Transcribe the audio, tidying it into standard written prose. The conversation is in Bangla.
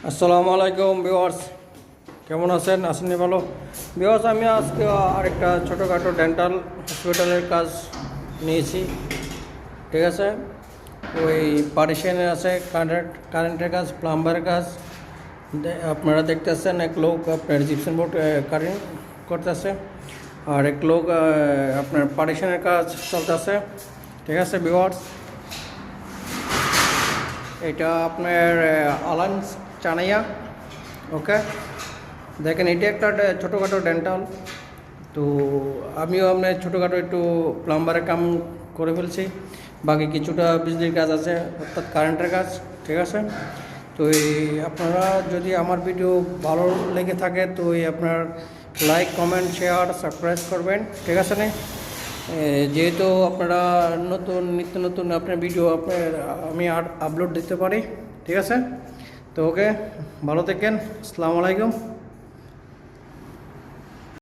আসসালামু আলাইকুম ভিউয়ার্স, কেমন আছেন? আসেননি ভালো ভিউয়ার্স। আমি আজকে আরেকটা ছোটোখাটো ডেন্টাল হসপিটালের কাজ নিয়েছি, ঠিক আছে। ওই পার্টিশনের আছে কারেন্টের কাজ, প্লাম্বারের কাজ। আপনারা দেখতেছেন এক লোক আপনার জিপসন বোর্ড কারেন্ট করতেছে, আর এক লোক আপনার পার্টিশনের কাজ চলতেছে, ঠিক আছে ভিউয়ার্স। এটা আপনার আলান চানাইয়া, ওকে। দেখেন এটা একটা ছোটোখাটো ডেন্টাল, তো আমিও আপনার ছোটোখাটো একটু প্লাম্বারের কাম করে ফেলছি, বাকি কিছুটা বিজলির কাজ আছে, অর্থাৎ কারেন্টের কাজ, ঠিক আছে। তো এই আপনারা যদি আমার ভিডিও ভালো লেগে থাকে তো আপনার লাইক, কমেন্ট, শেয়ার, সাবস্ক্রাইব করবেন, ঠিক আছে না? যেহেতু আপনারা নিত্য নতুন আপনার ভিডিও আমি আপলোড দিতে পারি, ঠিক আছে। তো ওকে, ভালো থাকেন। আসসালামু আলাইকুম।